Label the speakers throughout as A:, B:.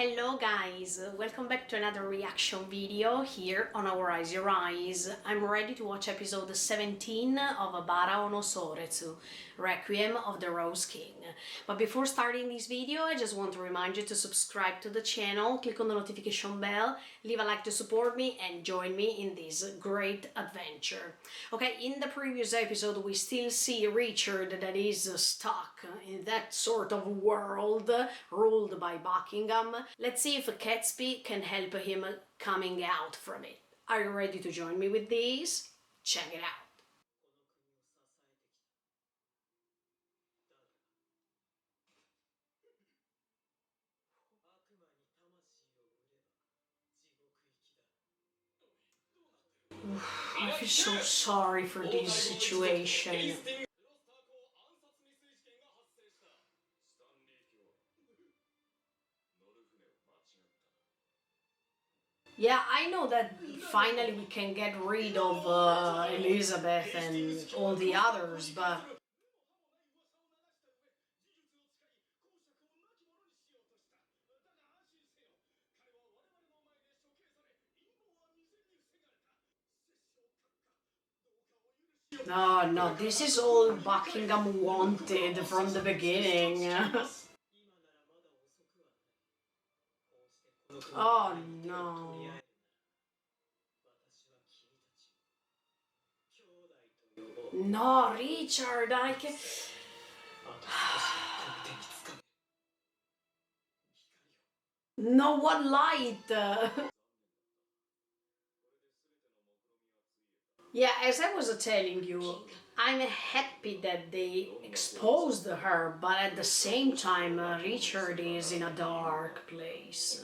A: Hello guys, welcome back to another reaction video here on Our Eyes Your Eyes. I'm ready to watch episode 17 of Baraou no Souretsu, Requiem of the Rose King. But before starting this video, I just want to remind you to subscribe to the channel, click on the notification bell, leave a like to support me and join me in this great adventure. Okay, in the previous episode we still see Richard that is stuck in that sort of world ruled by Buckingham. Let's see if Gatsby can help him coming out from it. Are you ready to join me with this? Check it out. I feel so sorry for this situation. Yeah, I know that finally we can get rid of Elizabeth and all the others, but... No, no, this is all Buckingham wanted from the beginning. Oh no. No, Richard, I can... No, what light? Yeah, as I was telling you, I'm happy that they exposed her, but at the same time, Richard is in a dark place.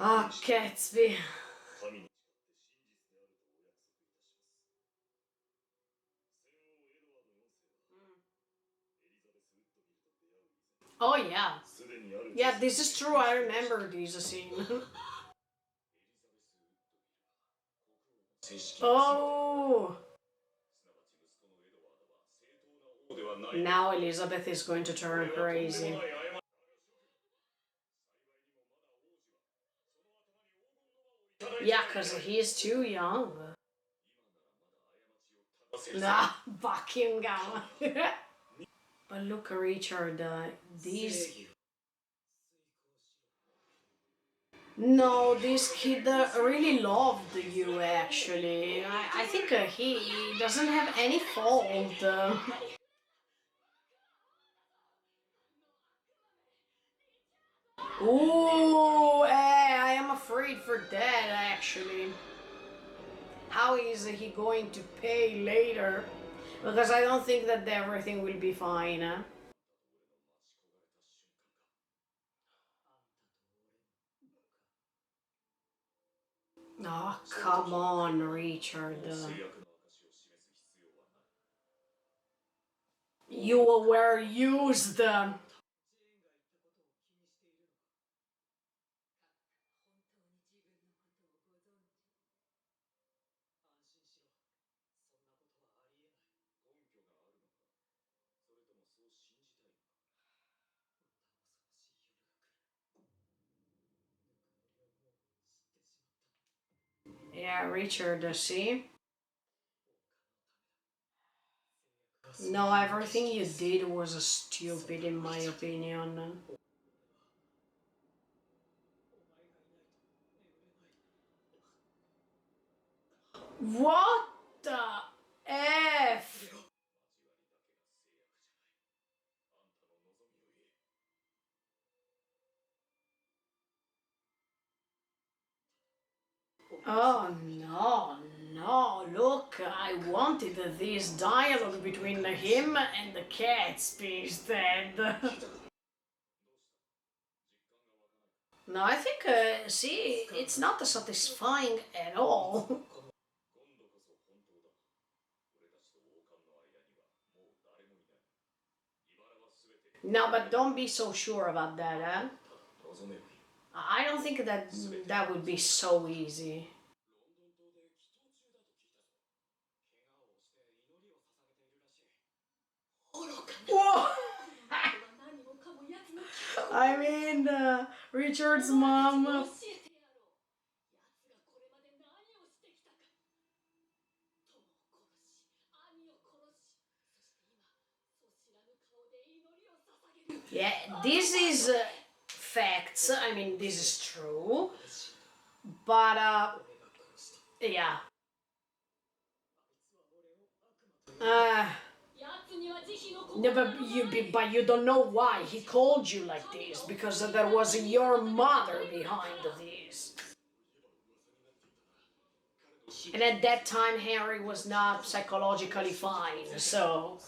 A: Ah, Gatsby. Oh yeah. Yeah, this is true, I remember this scene. Oh! Now Elizabeth is going to turn crazy. Yeah, because he is too young. Nah, Buckingham. But look, Richard, these... No, this kid really loved you, actually. I think he doesn't have any fault. Ooh, I am afraid for that, actually. How is he going to pay later? Because I don't think that everything will be fine. Oh, come on, Richard. You were used. Yeah, Richard, see? No, everything you did was stupid in my opinion. What the F? Oh no, no, look, I wanted this dialogue between him and the cats instead. No, I think, see, it's not satisfying at all. No, but don't be so sure about that, eh? I don't think that that would be so easy. I mean, Richard's mom. Yeah, this is facts. I mean, this is true. But, yeah. Uh, no, but you don't know why he called you like this, because there was your mother behind this. And at that time, Henry was not psychologically fine, so.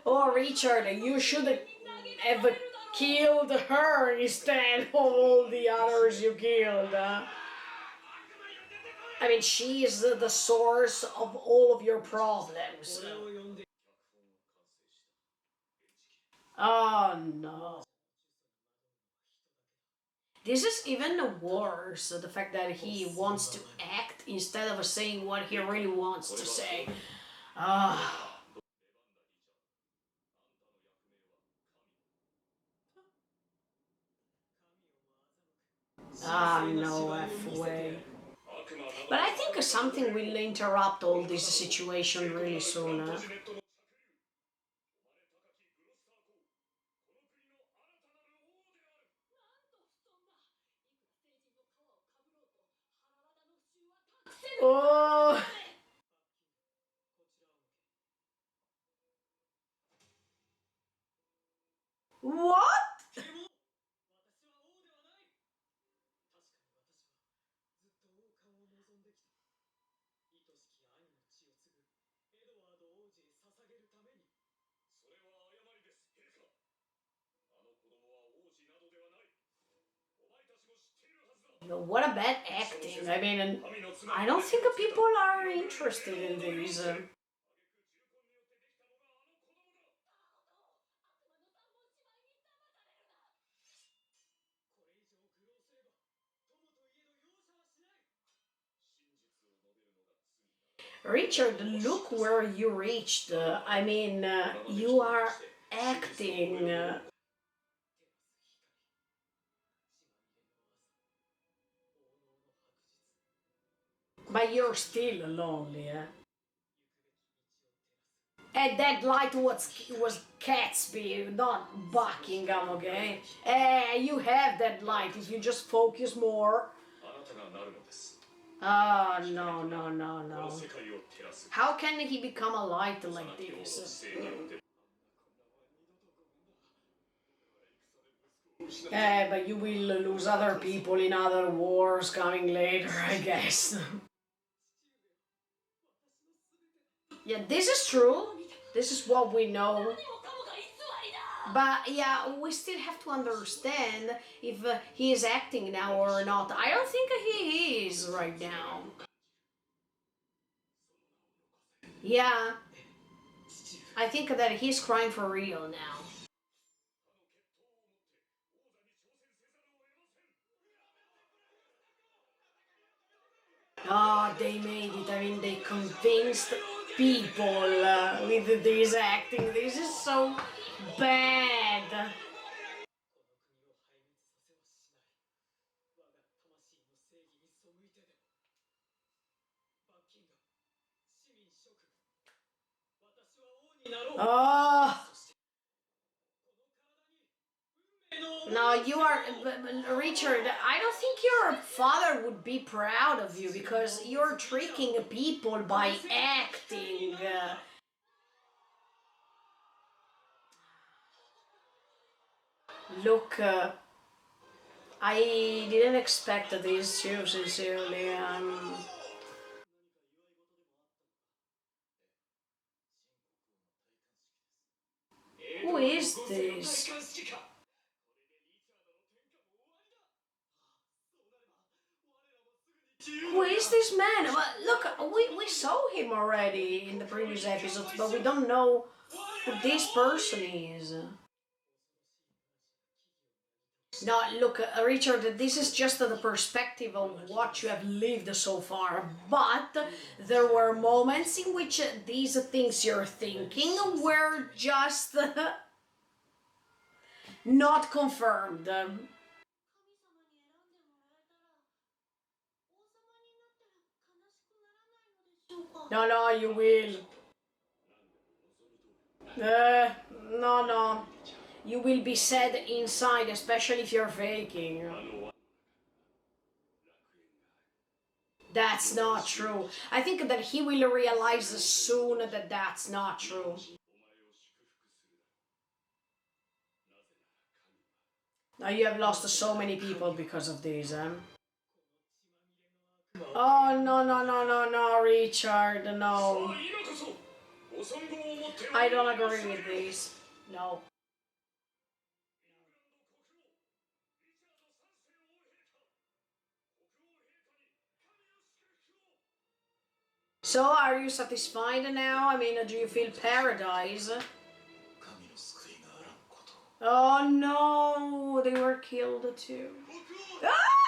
A: Oh, Richard, you should have killed her instead of all the others you killed. I mean, she is the source of all of your problems. Oh no. This is even worse, the fact that he wants to act instead of saying what he really wants to say. Ah. No F way. But I think something will interrupt all this situation really soon. Oh! What? What a bad acting. I mean, I don't think people are interested in these. Richard, look where you reached. I mean, you are acting. But you're still lonely, eh? And that light was Gatsby, not Buckingham, okay? You have that light if you just focus more. Oh, no, no, no, no. How can he become a light like this? But you will lose other people in other wars coming later, I guess. Yeah, this is true. This is what we know. But yeah, we still have to understand if he is acting now or not. I don't think he is right now. Yeah, I think that he's crying for real now. Oh, they made it. I mean, they convinced people with this acting. This is so bad. Oh. No, you are, Richard, I don't think your father would be proud of you because you're tricking people by acting. Look, I didn't expect this too, sincerely. Who is this? Who is this man? Well, look, we saw him already in the previous episodes, but we don't know who this person is. No, look, Richard, this is just the perspective of what you have lived so far. But there were moments in which these things you're thinking were just not confirmed. No, no, you will. No, no. You will be sad inside, especially if you're faking. That's not true. I think that he will realize soon that that's not true. Now you have lost so many people because of this, huh? Oh, no, no, no, no, no, Richard, no. I don't agree with this. No. So, are you satisfied now? I mean, do you feel paradise? Oh no, they were killed too. Ah!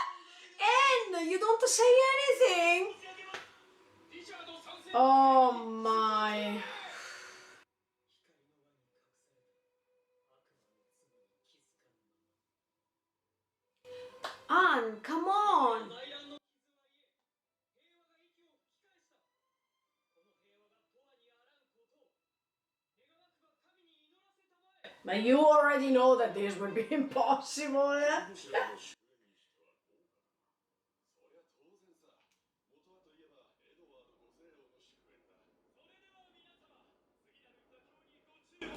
A: And you don't say anything. Oh my. Anne, come on. But you already know that this would be impossible.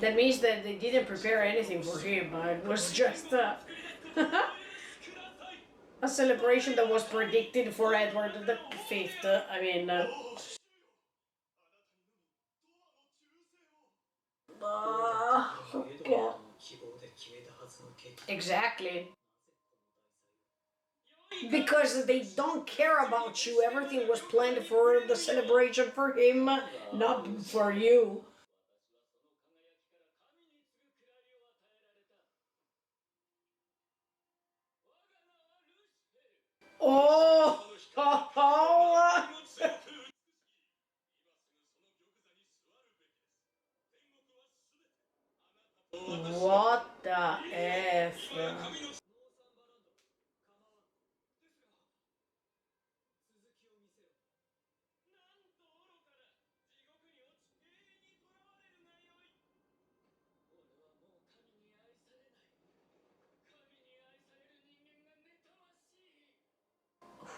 A: That means that they didn't prepare anything for him. It was just a celebration that was predicted for Edward the Fifth. I mean, okay. Exactly. Because they don't care about you. Everything was planned for the celebration for him, not for you. Oh, oh, what the F?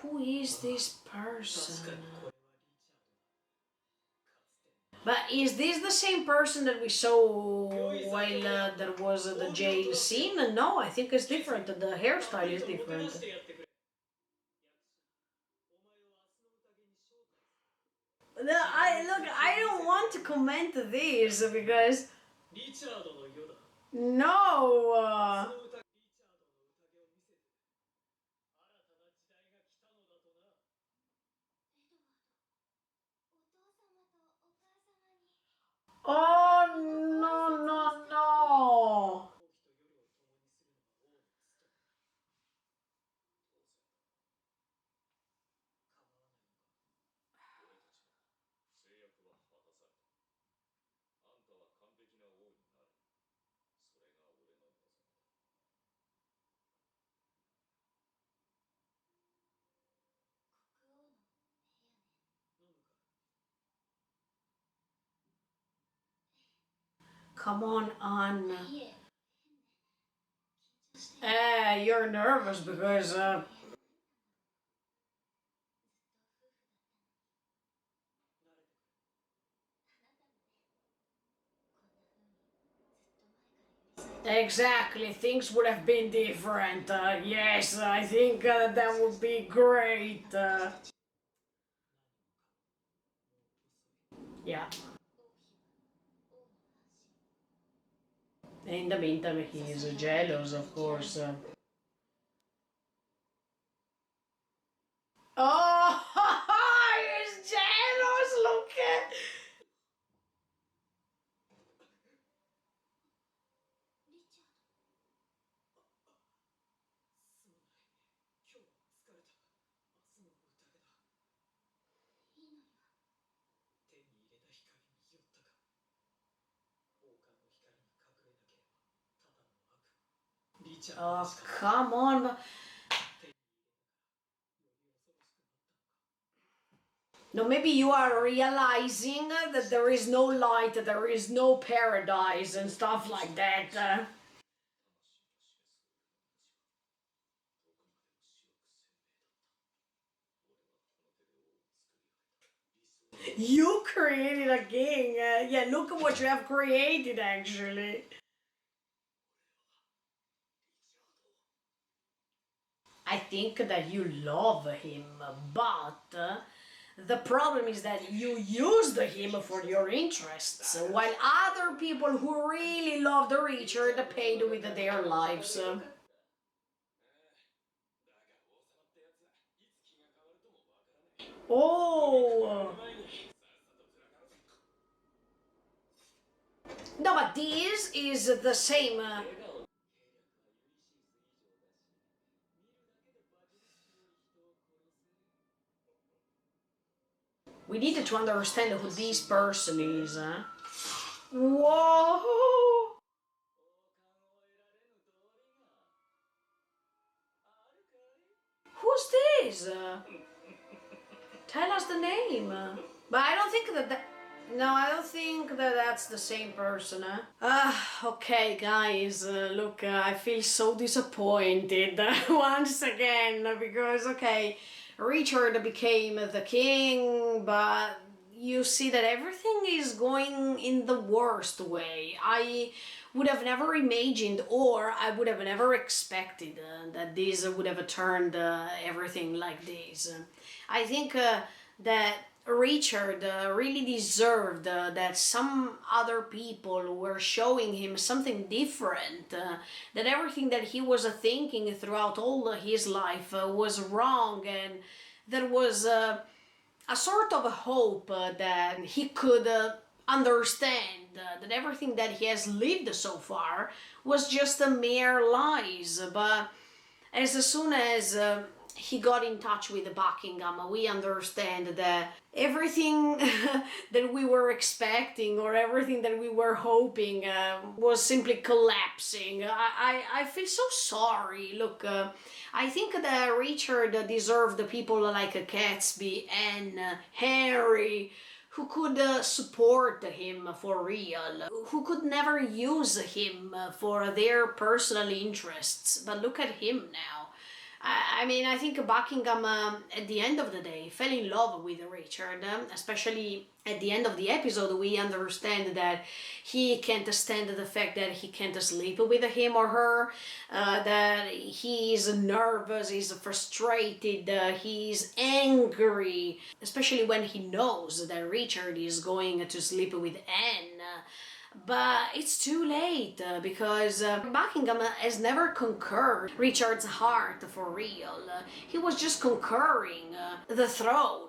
A: Who is this person? But is this the same person that we saw while there was the jail scene? No, I think it's different. The hairstyle is different. No, I don't want to comment this because no. Oh no no no! Come on, Anne. You're nervous because exactly things would have been different. Yes, I think that would be great. Yeah. In the meantime, he is jealous, of course. Oh, he's jealous. Look at. Oh, come on. No, maybe you are realizing that there is no light, that there is no paradise and stuff like that. You created a king. Yeah, look at what you have created, actually. I think that you love him, but the problem is that you used him for your interests, while other people who really loved Richard paid with their lives. Oh! No, but this is the same. We need to understand who this person is. Whoa! Who's this? Tell us the name. But I don't think that. No, I don't think that that's the same person. Okay, guys. Look, I feel so disappointed once again because okay, Richard became the king, but you see that everything is going in the worst way. I would have never imagined, or I would have never expected that this would have turned everything like this. I think that Richard really deserved that some other people were showing him something different, that everything that he was thinking throughout all his life was wrong, and there was a sort of a hope that he could understand that everything that he has lived so far was just a mere lies. But as soon as he got in touch with Buckingham, we understand that everything that we were expecting or everything that we were hoping was simply collapsing. I feel so sorry. Look, I think that Richard deserved people like Gatsby and Henry who could support him for real, who could never use him for their personal interests. But look at him now. I mean, I think Buckingham, at the end of the day, fell in love with Richard, especially at the end of the episode. We understand that he can't stand the fact that he can't sleep with him or her, that he's nervous, he's frustrated, he's angry, especially when he knows that Richard is going to sleep with Anne. But it's too late because Buckingham has never conquered Richard's heart for real. He was just conquering the throne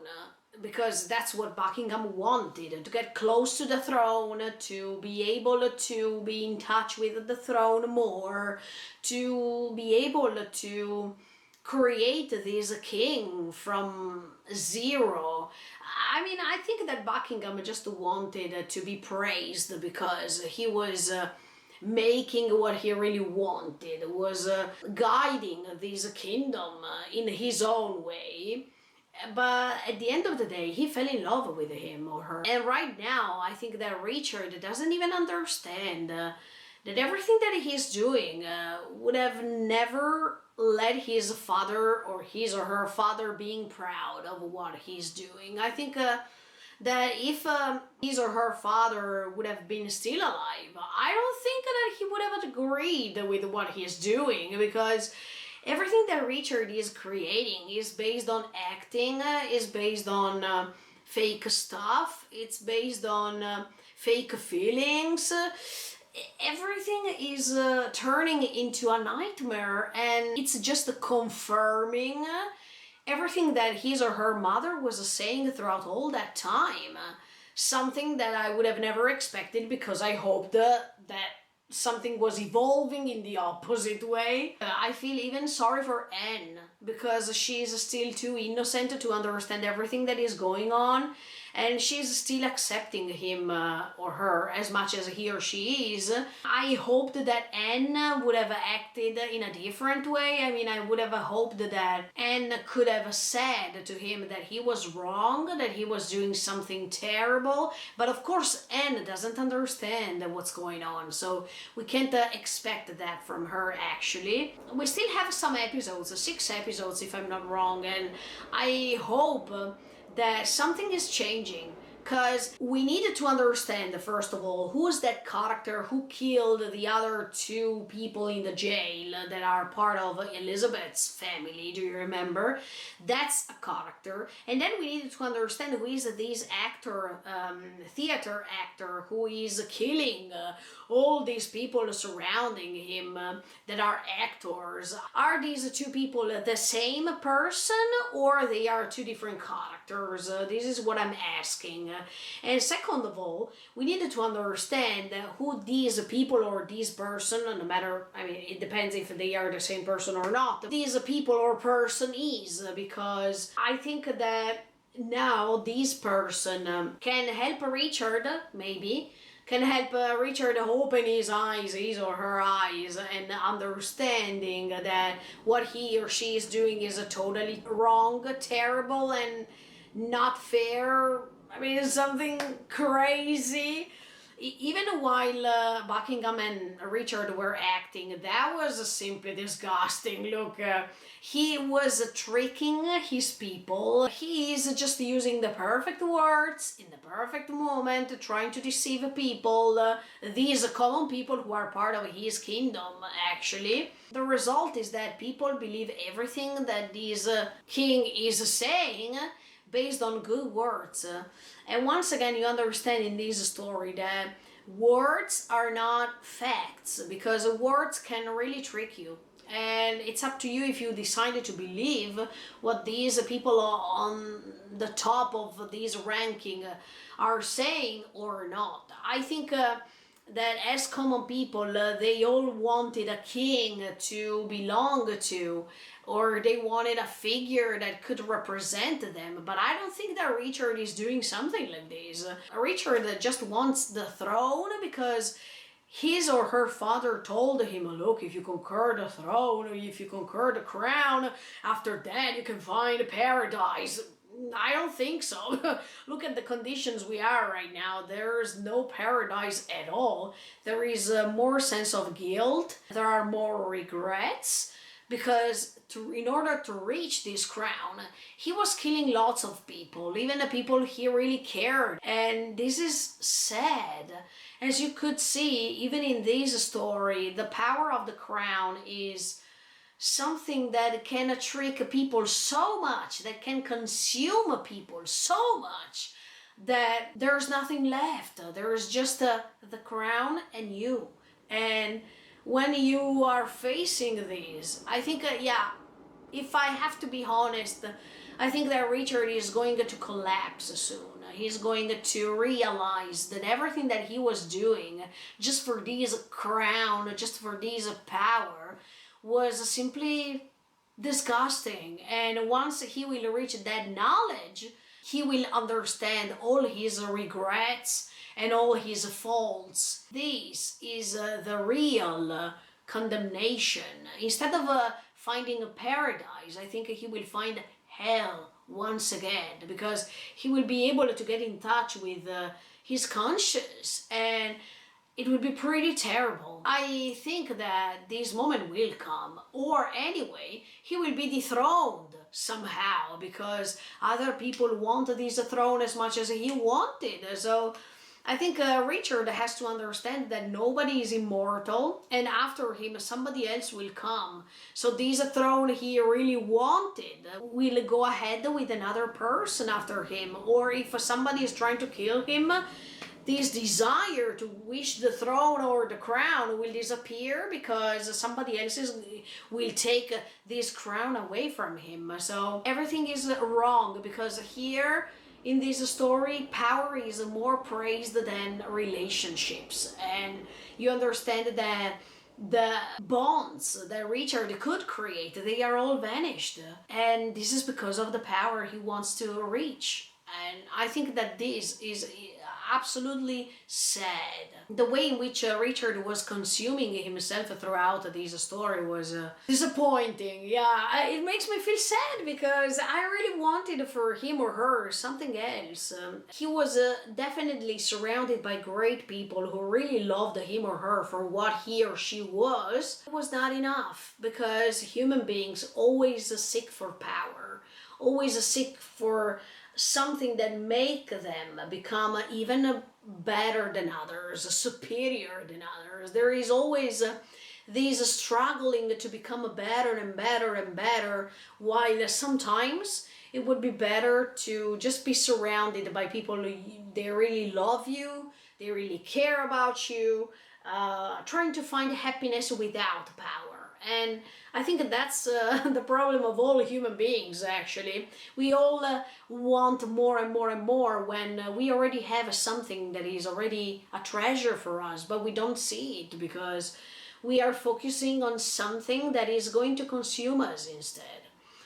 A: because that's what Buckingham wanted, to get close to the throne, to be able to be in touch with the throne more, to be able to create this king from zero. I mean, I think that Buckingham just wanted to be praised because he was making what he really wanted, was guiding this kingdom in his own way. But at the end of the day, he fell in love with him or her. And right now, I think that Richard doesn't even understand that everything that he's doing would have never let his father or his or her father being proud of what he's doing. I think that if his or her father would have been still alive, I don't think that he would have agreed with what he's doing, because everything that Richard is creating is based on acting, is based on fake stuff, it's based on fake feelings. Everything is turning into a nightmare, and it's just confirming everything that his or her mother was saying throughout all that time. Something that I would have never expected, because I hoped that something was evolving in the opposite way. I feel even sorry for Anne, because she's still too innocent to understand everything that is going on, and she's still accepting him or her as much as he or she is. I hoped that Anne would have acted in a different way. I mean, I would have hoped that Anne could have said to him that he was wrong, that he was doing something terrible, but of course Anne doesn't understand what's going on, so we can't expect that from her. Actually, we still have some episodes, 6 episodes if I'm not wrong, and I hope that something is changing, because we needed to understand, first of all, who is that character who killed the other 2 people in the jail that are part of Elizabeth's family. Do you remember? That's a character. And then we needed to understand who is this actor, theater actor, who is killing all these people surrounding him that are actors. Are these 2 people the same person, or they are 2 different characters? This is what I'm asking. And second of all, we needed to understand who these people or this person, no matter, I mean, it depends if they are the same person or not, this people or person is, because I think that now this person can help Richard, maybe, can help Richard open his eyes, his or her eyes, and understanding that what he or she is doing is totally wrong, terrible, and not fair. I mean, it's something crazy. Even while Buckingham and Richard were acting, that was simply disgusting. Look, he was tricking his people. He is just using the perfect words in the perfect moment, trying to deceive people, these common people who are part of his kingdom, actually. The result is that people believe everything that this king is saying, based on good words. And once again, you understand in this story that words are not facts, because words can really trick you. And it's up to you if you decided to believe what these people on the top of this ranking are saying or not. I think that as common people, they all wanted a king to belong to, or they wanted a figure that could represent them. But I don't think that Richard is doing something like this. Richard just wants the throne because his or her father told him, look, if you conquer the throne, if you conquer the crown, after that you can find paradise. I don't think so. Look at the conditions we are right now. There's no paradise at all. There is more sense of guilt. There are more regrets, because in order to reach this crown, he was killing lots of people, even the people he really cared. And this is sad. As you could see, even in this story, the power of the crown is something that can trick people so much, that can consume people so much, that there's nothing left. There is just the crown and you. And when you are facing this, I think, if I have to be honest, I think that Richard is going to collapse soon. He's going to realize that everything that he was doing just for this crown, just for this power, was simply disgusting. And once he will reach that knowledge, he will understand all his regrets and all his faults. This is the real condemnation. Instead of finding a paradise, I think he will find hell once again, because he will be able to get in touch with his conscience, and it would be pretty terrible. I think that this moment will come, or anyway, he will be dethroned somehow, because other people want this throne as much as he wanted. So I think Richard has to understand that nobody is immortal, and after him somebody else will come. So this throne he really wanted will go ahead with another person after him, or if somebody is trying to kill him, this desire to wish the throne or the crown will disappear, because somebody else will take this crown away from him. So everything is wrong, because here in this story, power is more praised than relationships. And you understand that the bonds that Richard could create, they are all vanished. And this is because of the power he wants to reach. And I think that this is absolutely sad. The way in which Richard was consuming himself throughout this story was disappointing. Yeah, it makes me feel sad because I really wanted for him or her something else. He was definitely surrounded by great people who really loved him or her for what he or she was. It was not enough because human beings always seek for power, always seek for something that make them become even better than others, superior than others. There is always this struggling to become better and better and better, while sometimes it would be better to just be surrounded by people who they really love you, they really care about you, trying to find happiness without power. And I think that's the problem of all human beings, actually. We all want more and more and more when we already have something that is already a treasure for us, but we don't see it because we are focusing on something that is going to consume us instead.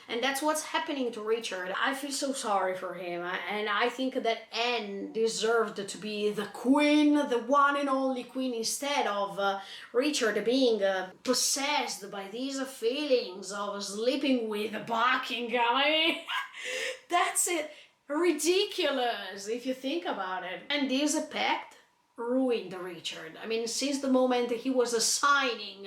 A: And that's what's happening to Richard. I feel so sorry for him, and I think that Anne deserved to be the queen, the one and only queen, instead of Richard being possessed by these feelings of sleeping with Buckingham. I mean, that's it. Ridiculous if you think about it. And this pact ruined Richard. I mean, since the moment he was signing,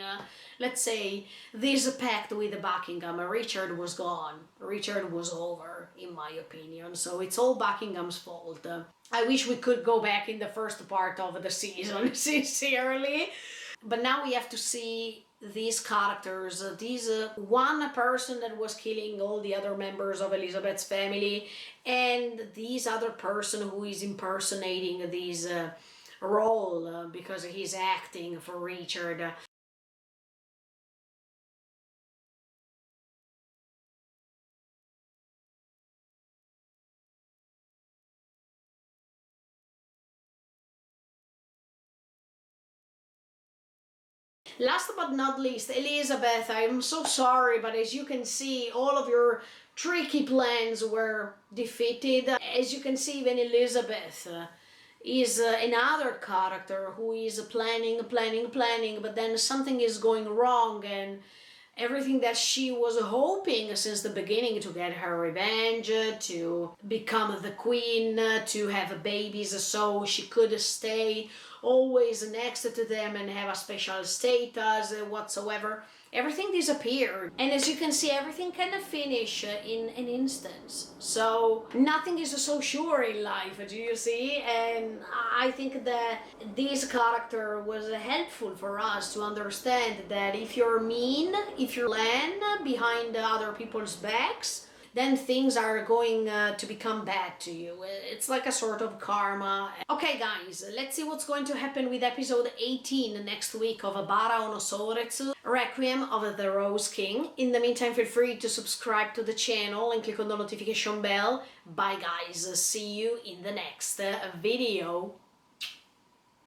A: let's say, this pact with Buckingham, Richard was gone. Richard was over, in my opinion. So it's all Buckingham's fault. I wish we could go back in the first part of the season, sincerely. But now we have to see these characters, these one person that was killing all the other members of Elizabeth's family, and this other person who is impersonating this role because he's acting for Richard. Last but not least, Elizabeth, I'm so sorry, but as you can see, all of your tricky plans were defeated. As you can see, even Elizabeth is another character who is planning, but then something is going wrong, and everything that she was hoping since the beginning to get her revenge, to become the queen, to have babies so she could stay always next to them and have a special status whatsoever. Everything disappeared, and as you can see, everything can finish in an instance. So nothing is so sure in life, do you see? And I think that this character was helpful for us to understand that if you're mean, if you're land behind other people's backs, then things are going to become bad to you. It's like a sort of karma. Okay guys, let's see what's going to happen with episode 18 next week of Baraou no Souretsu, Requiem of the Rose King. In the meantime, feel free to subscribe to the channel and click on the notification bell. Bye guys, see you in the next video.